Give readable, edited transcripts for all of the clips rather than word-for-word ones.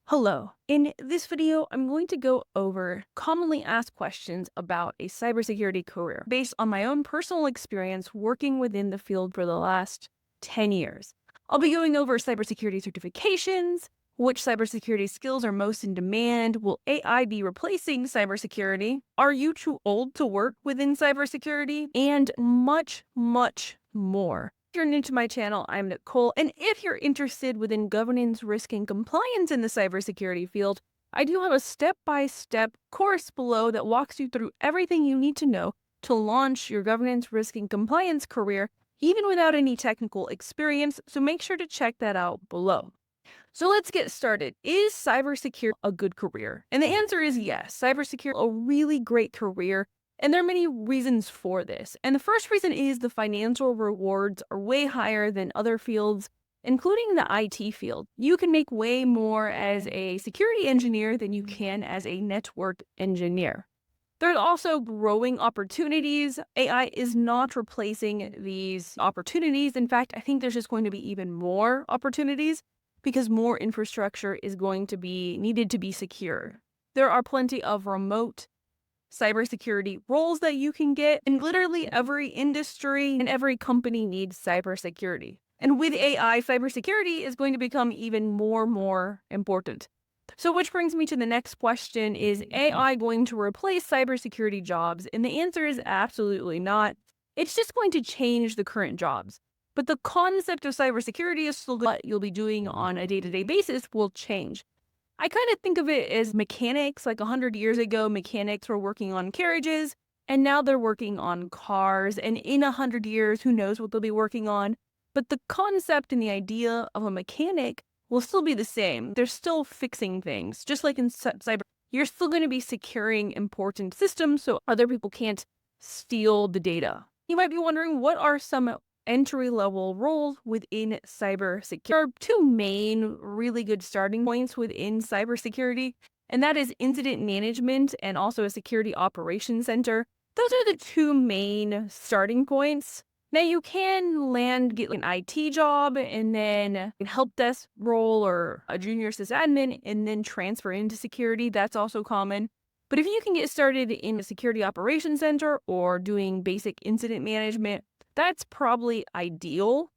Hello. In this video, I'm going to go over commonly asked questions about a cybersecurity career based on my own personal experience working within the field for the last 10 years. I'll be going over cybersecurity certifications, which cybersecurity skills are most in demand, will AI be replacing cybersecurity, are you too old to work within cybersecurity, and much, much more. If you're new to my channel, I'm Nicole, and if you're interested within governance, risk, and compliance in the cybersecurity field, I do have a step-by-step course below that walks you through everything you need to know to launch your governance, risk, and compliance career, even without any technical experience, so make sure to check that out below. So let's get started. Is cybersecurity a good career? And the answer is yes. Cybersecurity is a really great career. And there are many reasons for this. And the first reason is the financial rewards are way higher than other fields, including the IT field. You can make way more as a security engineer than you can as a network engineer. There's also growing opportunities. AI is not replacing these opportunities. In fact, I think there's just going to be even more opportunities because more infrastructure is going to be needed to be secure. There are plenty of remote cybersecurity roles that you can get, and literally every industry and every company needs cybersecurity. And with AI, cybersecurity is going to become even more important. So which brings me to the next question, is AI going to replace cybersecurity jobs? And the answer is absolutely not. It's just going to change the current jobs. But the concept of cybersecurity is still what you'll be doing on a day-to-day basis will change. I kind of think of it as mechanics. Like 100 years ago, mechanics were working on carriages, and now they're working on cars. And in 100 years, who knows what they'll be working on. But the concept and the idea of a mechanic will still be the same. They're still fixing things. Just like in cyber, you're still going to be securing important systems so other people can't steal the data. You might be wondering, what are some entry-level roles within cybersecurity? There are two main really good starting points within cybersecurity, and that is incident management and also a security operations center. Those are the two main starting points. Now you can get an IT job and then a help desk role or a junior sysadmin and then transfer into security. That's also common. But if you can get started in a security operations center or doing basic incident management, that's probably ideal.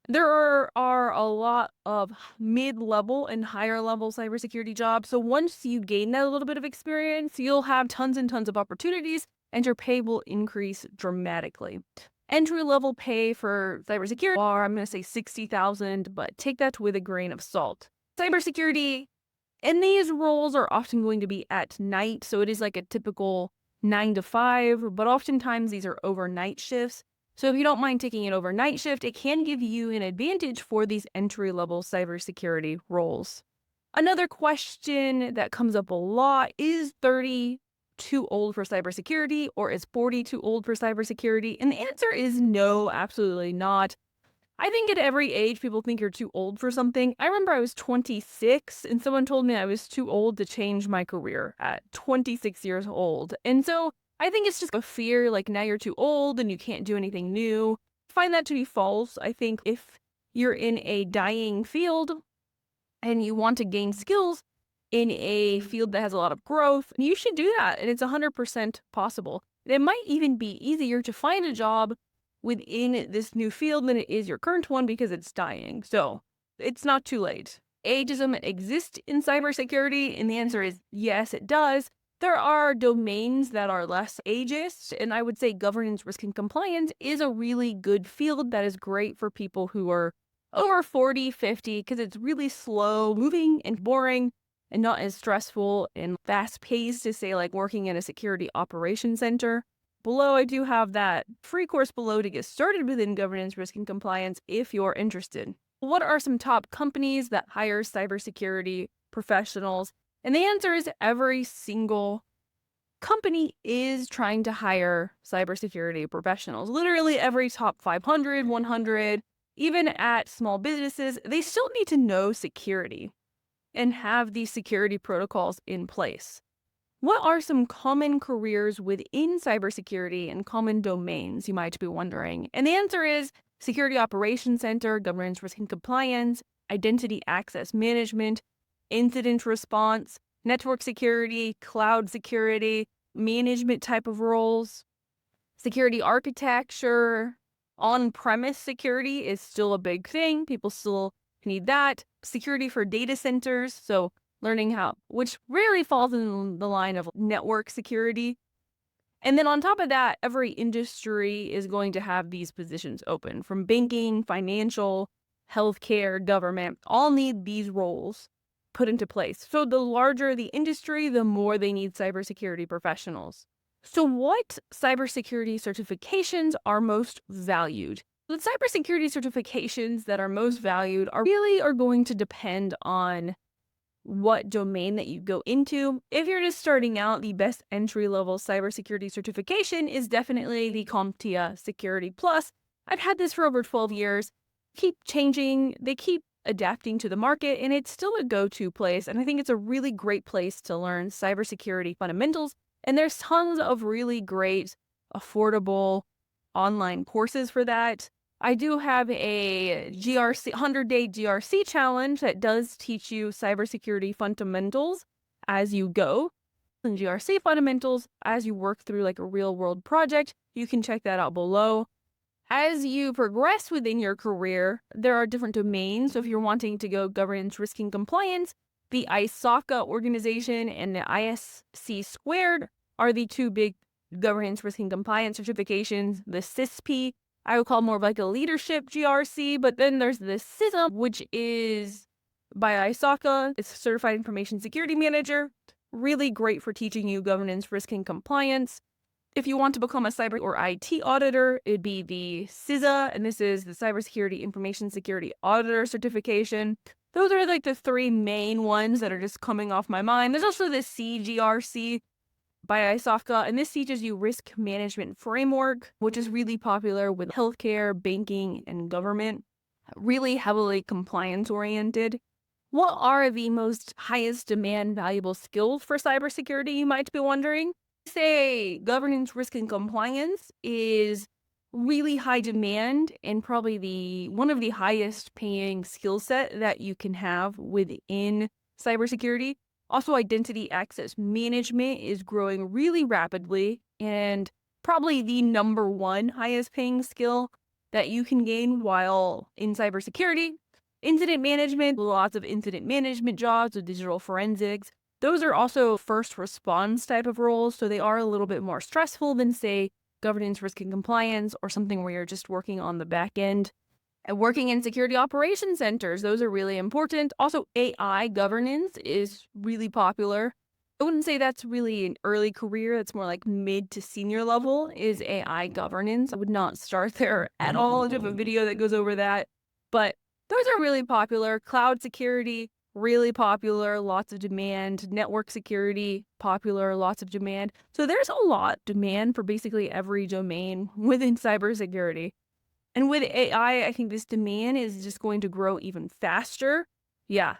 There are a lot of mid-level and higher-level cybersecurity jobs. So once you gain that little bit of experience, you'll have tons and tons of opportunities and your pay will increase dramatically. Entry-level pay for cybersecurity are, I'm going to say 60,000, but take that with a grain of salt. Cybersecurity, and these roles are often going to be at night. So it is like a typical 9 to 5, but oftentimes these are overnight shifts. So if you don't mind taking an overnight shift, it can give you an advantage for these entry-level cybersecurity roles. Another question that comes up a lot, is 30 too old for cybersecurity, or is 40 too old for cybersecurity? And the answer is no, absolutely not. I think at every age, people think you're too old for something. I remember I was 26 and someone told me I was too old to change my career at 26 years old. And so I think it's just a fear, like now you're too old and you can't do anything new. I find that to be false. I think if you're in a dying field and you want to gain skills in a field that has a lot of growth, you should do that. And it's 100% possible. It might even be easier to find a job within this new field than it is your current one because it's dying. So it's not too late. Ageism exists in cybersecurity, and the answer is yes, it does. There are domains that are less ageist, and I would say governance, risk, and compliance is a really good field that is great for people who are over 40, 50, because it's really slow moving and boring and not as stressful and fast paced to say like working in a security operations center. Below, I do have that free course below to get started within governance, risk, and compliance if you're interested. What are some top companies that hire cybersecurity professionals? And the answer is every single company is trying to hire cybersecurity professionals. Literally every top 500, 100, even at small businesses, they still need to know security and have these security protocols in place. What are some common careers within cybersecurity and common domains, you might be wondering? And the answer is Security Operations Center, Governance, Risk, and Compliance, Identity Access Management, incident response, network security, cloud security, management type of roles, security architecture. On-premise security is still a big thing. People still need that. Security for data centers, so learning how, which rarely falls in the line of network security. And then on top of that, every industry is going to have these positions open, from banking, financial, healthcare, government, all need these roles put into place. So the larger the industry, the more they need cybersecurity professionals. So what cybersecurity certifications are most valued? The cybersecurity certifications that are most valued are going to depend on what domain that you go into. If you're just starting out, the best entry-level cybersecurity certification is definitely the CompTIA Security Plus. I've had this for over 12 years. Keep changing, they keep adapting to the market, and it's still a go-to place. And I think it's a really great place to learn cybersecurity fundamentals. And there's tons of really great, affordable online courses for that. I do have a GRC 100-day GRC challenge that does teach you cybersecurity fundamentals as you go. And GRC fundamentals as you work through like a real-world project. You can check that out below. As you progress within your career, there are different domains. So if you're wanting to go governance, risk, and compliance, the ISACA organization and the ISC squared are the two big governance, risk, and compliance certifications. The CISP, I would call more of like a leadership GRC, but then there's the CISM, which is by ISACA. It's Certified Information Security Manager. Really great for teaching you governance, risk, and compliance. If you want to become a cyber or IT auditor, it'd be the CISA, and this is the Cybersecurity Information Security Auditor certification. Those are like the three main ones that are just coming off my mind. There's also the CGRC by ISACA, and this teaches you risk management framework, which is really popular with healthcare, banking, and government. Really heavily compliance oriented. What are the most highest demand valuable skills for cybersecurity, you might be wondering? Say governance, risk, and compliance is really high demand and probably one of the highest paying skill set that you can have within cybersecurity. Also, identity access management is growing really rapidly and probably the number one highest paying skill that you can gain while in cybersecurity. Incident management, lots of incident management jobs with digital forensics. Those are also first response type of roles, so they are a little bit more stressful than, say, governance, risk, and compliance, or something where you're just working on the back end. And working in security operations centers, those are really important. Also, AI governance is really popular. I wouldn't say that's really an early career. It's more like mid to senior level is AI governance. I would not start there at all. I have a video that goes over that. But those are really popular. Cloud security, really popular, lots of demand. Network security, popular, lots of demand. So there's a lot of demand for basically every domain within cybersecurity. And with AI, I think this demand is just going to grow even faster. Yeah.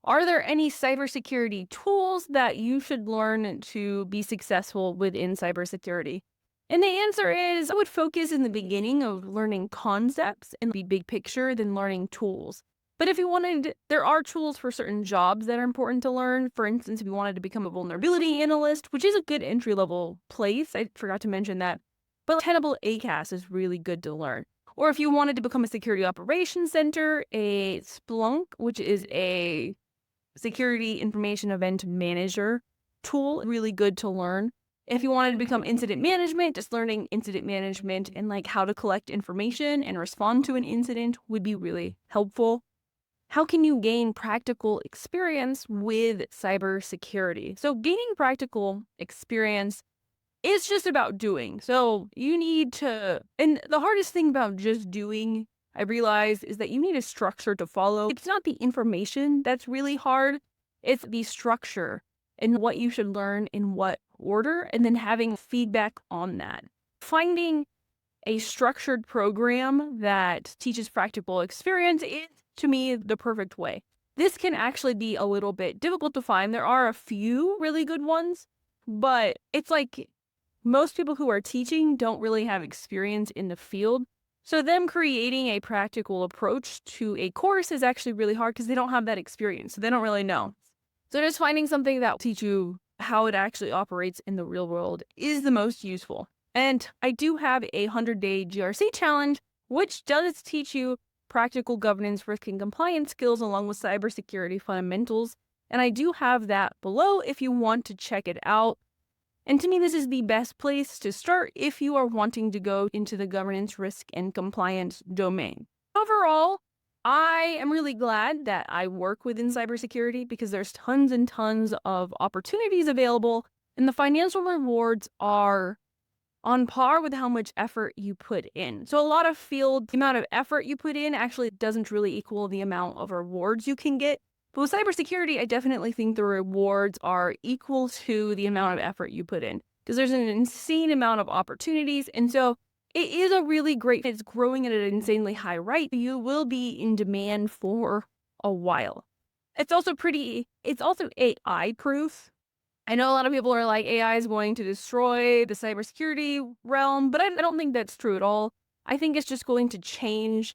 Are there any cybersecurity tools that you should learn to be successful within cybersecurity? And the answer is I would focus in the beginning of learning concepts and be big picture than learning tools. But if you wanted, there are tools for certain jobs that are important to learn. For instance, if you wanted to become a vulnerability analyst, which is a good entry-level place, I forgot to mention that, but Tenable ACAS is really good to learn. Or if you wanted to become a security operations center, a Splunk, which is a security information event manager tool, really good to learn. If you wanted to become incident management, just learning incident management and like how to collect information and respond to an incident would be really helpful. How can you gain practical experience with cybersecurity? So gaining practical experience is just about doing. So you need to, and the hardest thing about just doing, I realize, is that you need a structure to follow. It's not the information that's really hard. It's the structure and what you should learn in what order, and then having feedback on that. Finding a structured program that teaches practical experience is, to me, the perfect way. This can actually be a little bit difficult to find. There are a few really good ones, but it's like most people who are teaching don't really have experience in the field. So them creating a practical approach to a course is actually really hard because they don't have that experience. So they don't really know. So just finding something that will teach you how it actually operates in the real world is the most useful. And I do have a 100-day GRC challenge, which does teach you practical governance, risk, and compliance skills along with cybersecurity fundamentals. And I do have that below if you want to check it out. And to me, this is the best place to start if you are wanting to go into the governance, risk, and compliance domain. Overall, I am really glad that I work within cybersecurity because there's tons and tons of opportunities available, and the financial rewards are on par with how much effort you put in. So a lot of fields, the amount of effort you put in actually doesn't really equal the amount of rewards you can get. But with cybersecurity, I definitely think the rewards are equal to the amount of effort you put in because there's an insane amount of opportunities. And so it is a really great, it's growing at an insanely high rate. You will be in demand for a while. It's also AI proof. I know a lot of people are like, AI is going to destroy the cybersecurity realm, but I don't think that's true at all. I think it's just going to change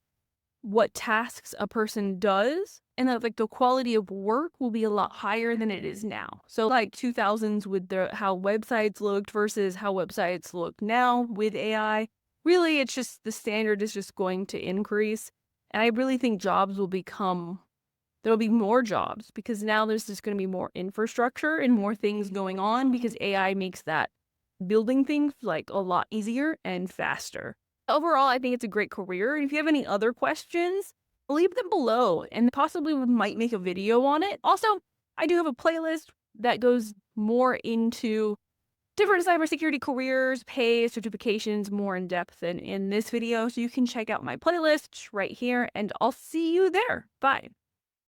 what tasks a person does, and that like the quality of work will be a lot higher than it is now. So like 2000s with how websites looked versus how websites look now with AI, really it's just the standard is just going to increase. And I really think there'll be more jobs because now there's just going to be more infrastructure and more things going on because AI makes that building things like a lot easier and faster. Overall, I think it's a great career. And if you have any other questions, leave them below and possibly we might make a video on it. Also, I do have a playlist that goes more into different cybersecurity careers, pay, certifications, more in depth than in this video. So you can check out my playlist right here and I'll see you there. Bye.